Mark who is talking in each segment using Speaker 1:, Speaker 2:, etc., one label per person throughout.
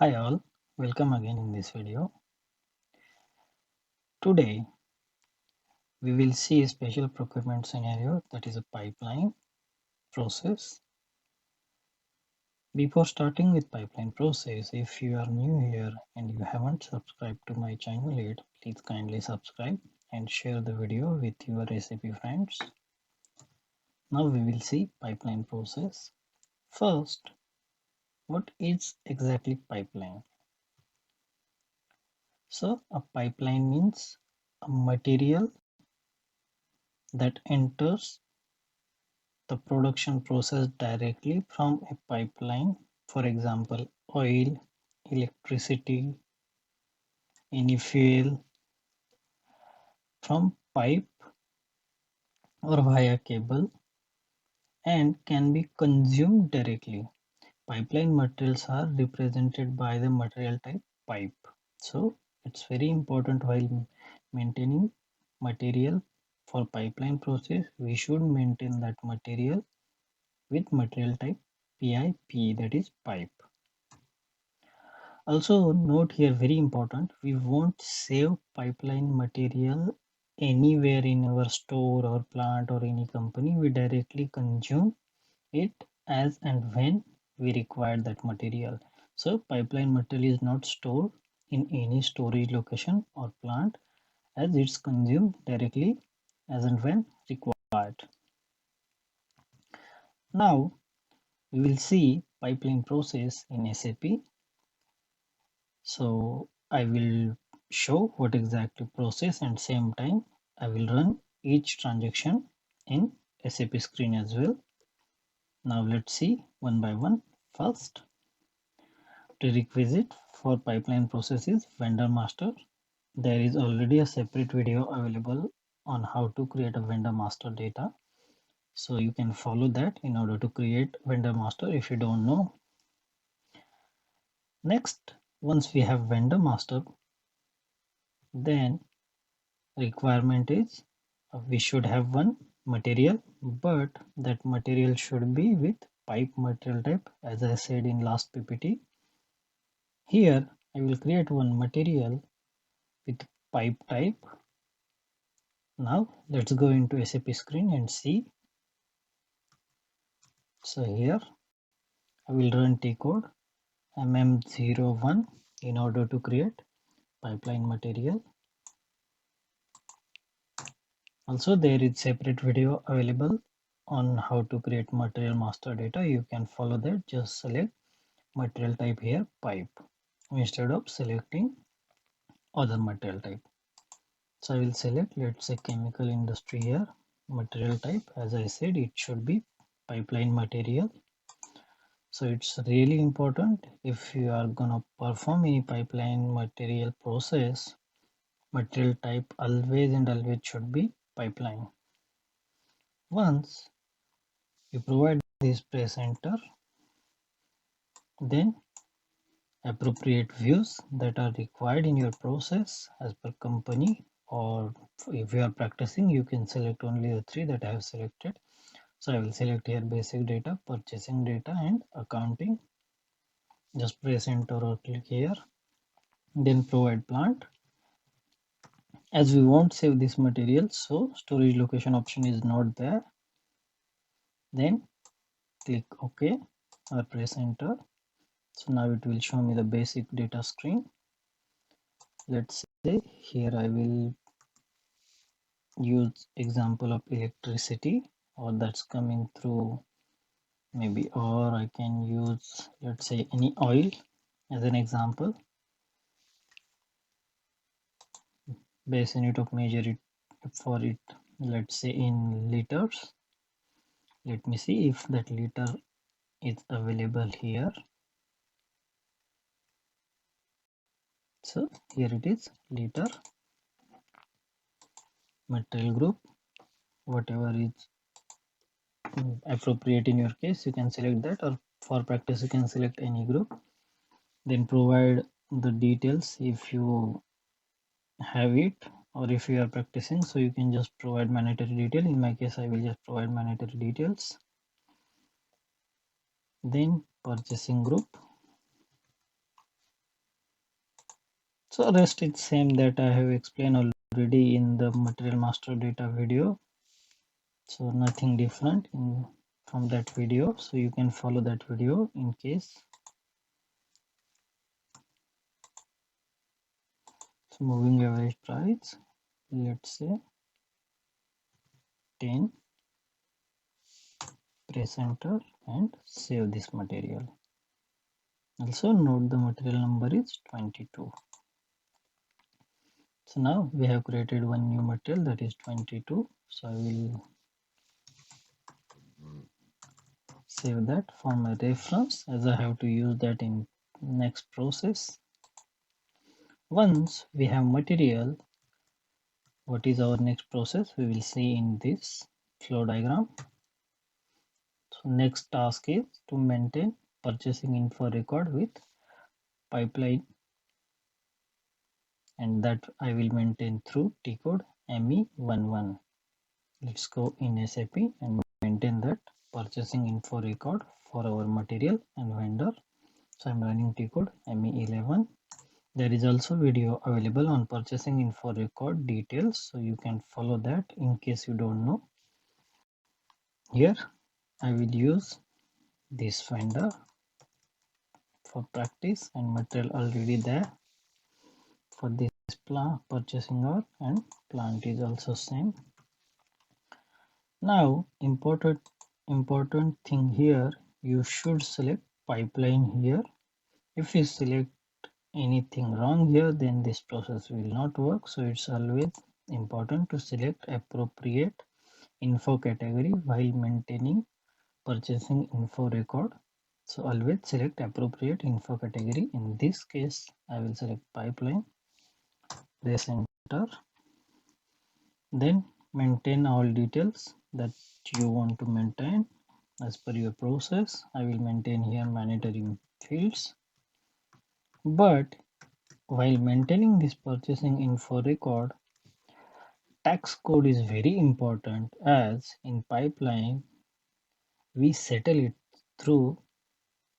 Speaker 1: Hi all, welcome again in this video. Today we will see a special procurement scenario, that is a pipeline process. Before starting with pipeline process, if you are new here and you haven't subscribed to my channel yet, please kindly subscribe and share the video with your SAP friends. Now we will see pipeline process. First, what is exactly pipeline? So a pipeline means a material that enters the production process directly from a pipeline, for example, oil, electricity, any fuel from pipe or via cable, and can be consumed directly. Pipeline materials are represented by the material type pipe. So it's very important while maintaining material for pipeline process, we should maintain that material with material type PIP, that is pipe. Also note here, very important, we won't save pipeline material anywhere in our store or plant or any company. We directly consume it as and when we require that material. So pipeline material is not stored in any storage location or plant, as it's consumed directly as and when required. Now we will see pipeline process in SAP. So I will show what exactly process, and same time I will run each transaction in SAP screen as well. Now let's see one by one. First, prerequisite for pipeline process is vendor master. There is already a separate video available on how to create a vendor master data. So you can follow that in order to create vendor master if you don't know. Next, once we have vendor master, then requirement is we should have one material, but that material should be with pipe material type, as I said in last PPT. Here I will create one material with pipe type. Now let's go into SAP screen and see. So here I will run T code mm01 in order to create pipeline material. Also there is separate video available on how to create material master data. You can follow that. Just select material type here, pipe, instead of selecting other material type. So I will select, let's say, chemical industry here. Material type, as I said, it should be pipeline material. So it's really important, if you are gonna perform any pipeline material process, material type always and always should be pipeline. Once you provide this, press enter, then appropriate views that are required in your process as per company, or if you are practicing, you can select only the three that I have selected. So I will select here basic data, purchasing data, and accounting. Just press enter or click here, then provide plant. As we won't save this material, so storage location option is not there. Then click OK or press enter. So now it will show me the basic data screen. Let's say here I will use example of electricity, or that's coming through maybe, or I can use, let's say, any oil as an example. Base unit of measure it for it, let's say, in liters. Let me see if that liter is available here. So here it is, liter. Material group, whatever is appropriate in your case, you can select that, or for practice you can select any group. Then provide the details if you have it, or if you are practicing, so you can just provide mandatory detail. In my case I will just provide mandatory details. Then purchasing group, So rest is same that I have explained already in the material master data video. So nothing different from that video. So you can follow that video in case. So moving average price, let's say 10, press enter and save this material. Also note the material number is 22. So now we have created one new material, that is 22. So I will save that for my reference as I have to use that in next process. Once we have material, what is our next process? We will see in this flow diagram. So next task is to maintain purchasing info record with pipeline, and that I will maintain through T code ME11. Let's go in SAP and maintain that purchasing info record for our material and vendor. So I'm running T code ME11. There is also video available on purchasing info record details, so you can follow that in case you don't know. Here I will use this vendor for practice and material already there for this purchasing order, and plant is also same. Now important thing here, you should select pipeline here. If you select anything wrong here, then this process will not work. So it's always important to select appropriate info category while maintaining purchasing info record. So always select appropriate info category. In this case I will select pipeline, press enter, then maintain all details that you want to maintain as per your process. I will maintain here mandatory fields, but while maintaining this purchasing info record, tax code is very important, as in pipeline we settle it through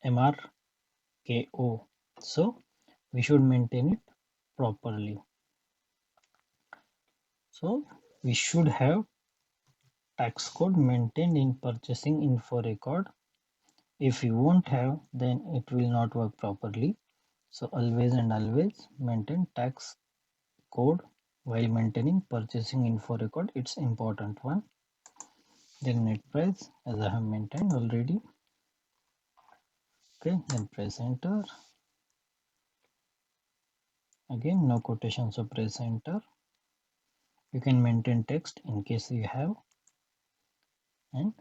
Speaker 1: MRKO. So we should maintain it properly. So we should have tax code maintained in purchasing info record. If you won't have, then it will not work properly. So always and always maintain tax code while maintaining purchasing info record. It's important one. Then net price, as I have maintained already. Okay, then press enter. Again, no quotation, so press enter. You can maintain text in case you have, and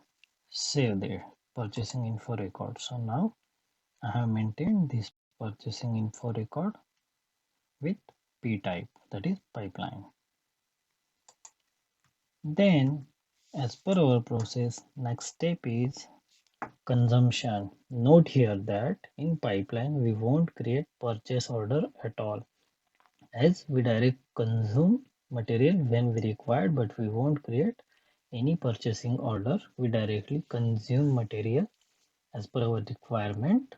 Speaker 1: save there purchasing info record. So now I have maintained this purchasing info record with P type, that is pipeline. Then as per our process, next step is consumption. Note here that in pipeline we won't create purchase order at all, as we direct consume material when we required, but we won't create any purchasing order. We directly consume material as per our requirement.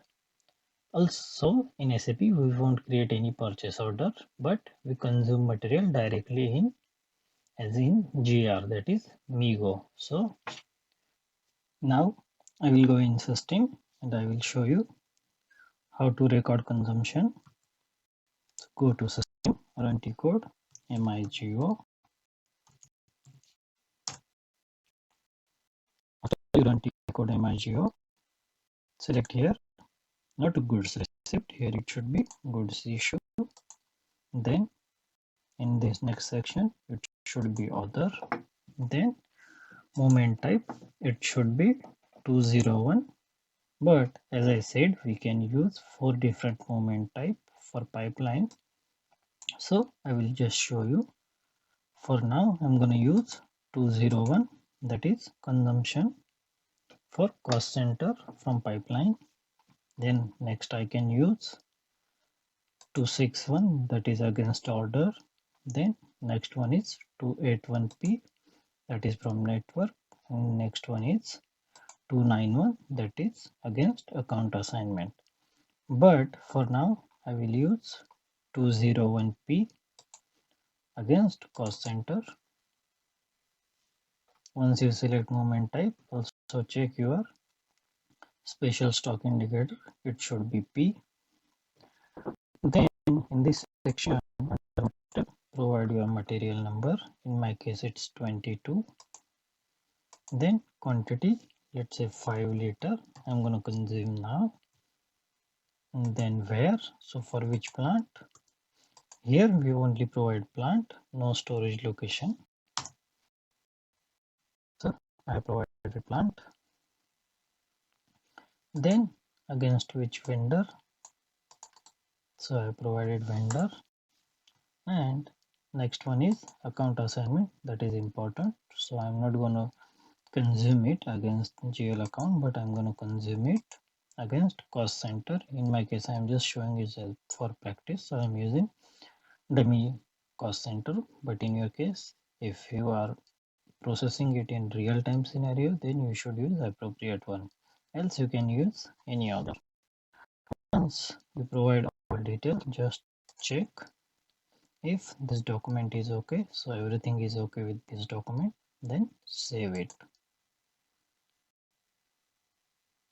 Speaker 1: Also in SAP we won't create any purchase order, but we consume material directly in, as in GR, that is MIGO. So now I will go in system and I will show you how to record consumption. So go to system, run T code MIGO. After you run T code MIGO, select here not goods receipt, here it should be goods issue. Then in this next section it should be other, then moment type it should be 201, but as I said we can use 4 different moment type for pipeline. So I will just show you. For now I'm going to use 201, that is consumption for cost center from pipeline. Then next I can use 261, that is against order. Then next one is 281p, that is from network. And next one is 291, that is against account assignment. But for now I will use 201P against cost center. Once you select movement type, also check your special stock indicator. It should be P. Then in this section, provide your material number. In my case, it's 22. Then quantity, let's say 5 liter. I'm going to consume now. And then where? So for which plant? Here we only provide plant, no storage location. So I provided plant. Then against which vendor? So I provided vendor. And next one is account assignment. That is important. So I'm not going to consume it against GL account, but I'm going to consume it against cost center. In my case, I'm just showing it for practice. So I'm using dummy cost center. But in your case, if you are processing it in real time scenario, then you should use appropriate one. Else you can use any other. Once you provide all details, just check if this document is okay. So everything is okay with this document, then save it.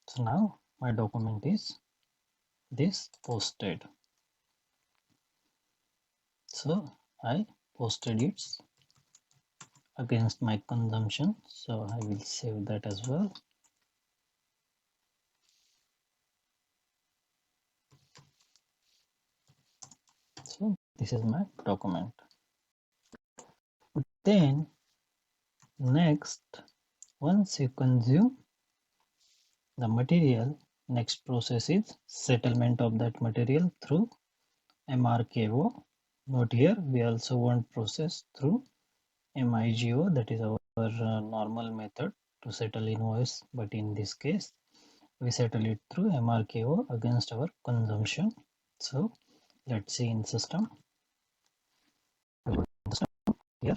Speaker 1: So now my document is this posted. So I posted it against my consumption. So I will save that as well. So this is my document. Then next, once you consume the material, next process is settlement of that material through MRKO. Note here, we also want process through MIGO, that is our normal method to settle invoice, but in this case we settle it through MRKO against our consumption. So let's see in system. Here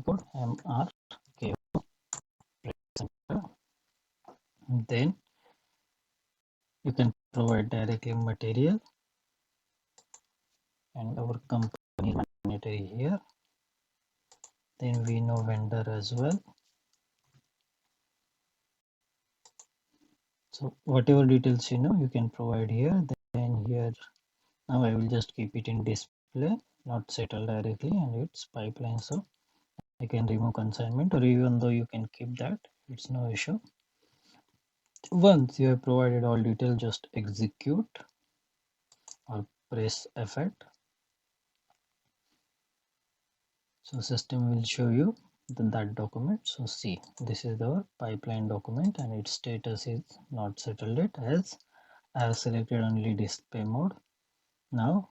Speaker 1: code MRKO, then you can provide directly material and our company monetary here. Then we know vendor as well. So whatever details you know, you can provide here. Then here, now I will just keep it in display, not settle directly, and it's pipeline. So I can remove consignment, or even though you can keep that, it's no issue. Once you have provided all detail, just execute or press F8. So system will show you that document. So see, this is our pipeline document and its status is not settled yet, as I have selected only display mode. Now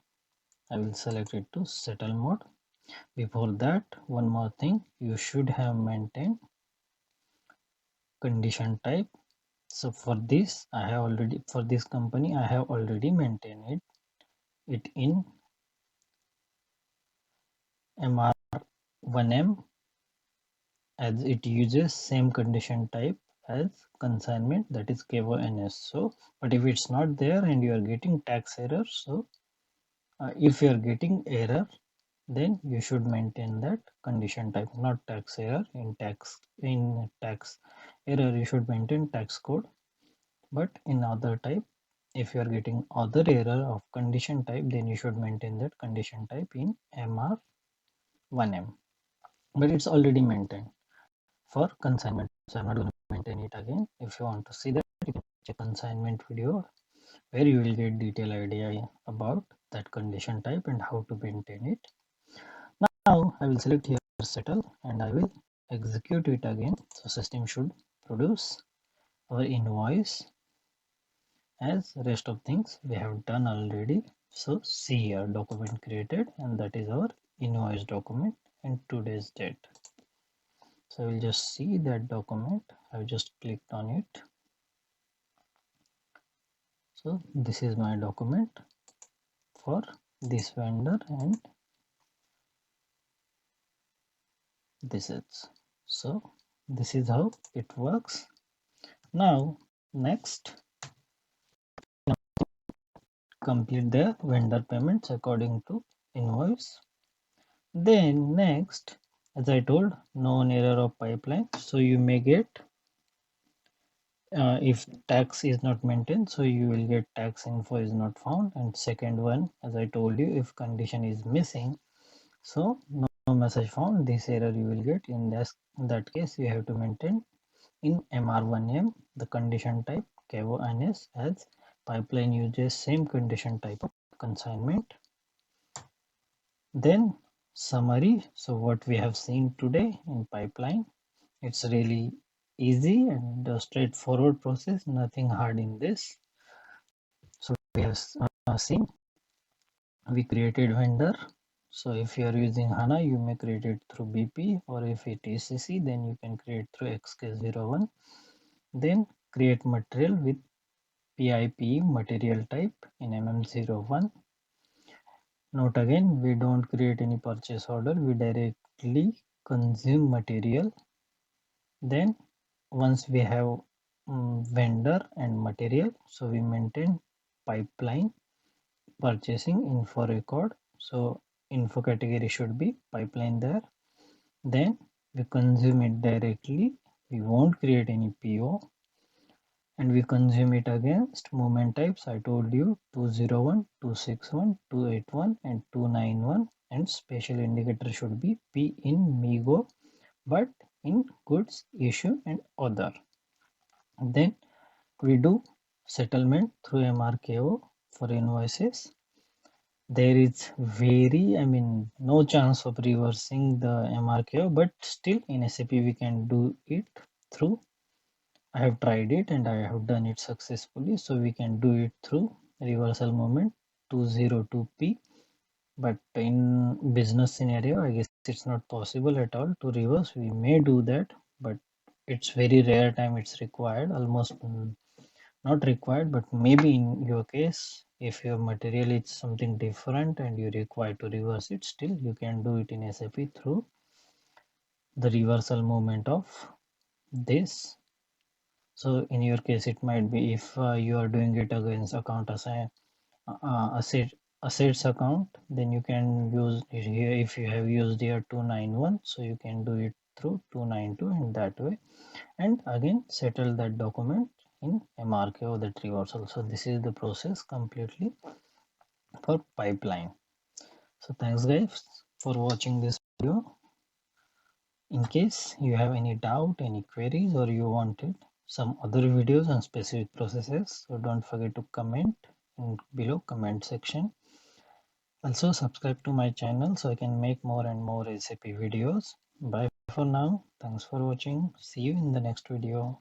Speaker 1: I will select it to settle mode. Before that, one more thing, you should have maintained condition type. So for this, I have already, for this company, I have already maintained it in MR1M, as it uses same condition type as consignment, that is KONS. So but if it's not there and you are getting tax error, so if you are getting error, then you should maintain that condition type, not tax error. In tax error you should maintain tax code, but in other type, if you are getting other error of condition type, then you should maintain that condition type in MR1M, but it's already maintained for consignment, so I'm not going to maintain it again. If you want to see that, you can check consignment video where you will get detailed idea about that condition type and how to maintain it. Now I will select here settle and I will execute it again. So system should produce our invoice, as rest of things we have done already. So see here, document created, and that is our invoice document and today's date. So I will just see that document. I've just clicked on it. So this is my document for this vendor, and this is, so this is how it works. Now next, complete their vendor payments according to invoice. Then next, as I told, known error of pipeline. So you may get if tax is not maintained, so you will get tax info is not found. And second one, as I told you, if condition is missing, so no message found, this error you will get. In that case, you have to maintain in MR1M the condition type KONS as pipeline uses same condition type of consignment. Then summary. So what we have seen today in pipeline, it's really easy and a straightforward process, nothing hard in this. So we have seen we created vendor. So if you are using HANA, you may create it through BP, or if it is ECC, then you can create through XK01. Then create material with PIPE material type in MM01. Note again, we don't create any purchase order, we directly consume material. Then once we have vendor and material, so we maintain pipeline purchasing info record. So info category should be pipeline there. Then we consume it directly, we won't create any PO, and we consume it against movement types. I told you 201, 261, 281 and 291, and special indicator should be P in MIGO but in goods issue and other. Then we do settlement through MRKO for invoices. There is no chance of reversing the MRKO, but still in SAP we can do it through. I have tried it and I have done it successfully. So we can do it through reversal movement 202P. But in business scenario, I guess it's not possible at all to reverse. We may do that, but it's very rare time it's required, almost not required. But maybe in your case, if your material is something different and you require to reverse it, still you can do it in SAP through the reversal movement of this. So in your case, it might be if you are doing it against account assets account, then you can use it here. If you have used here 291, so you can do it through 292 in that way, and again settle that document in MRKO, that reversal. So this is the process completely for pipeline. So thanks guys for watching this video. In case you have any doubt, any queries, or you wanted some other videos on specific processes, so don't forget to comment in below comment section. Also subscribe to my channel so I can make more and more SAP videos. Bye for now. Thanks for watching. See you in the next video.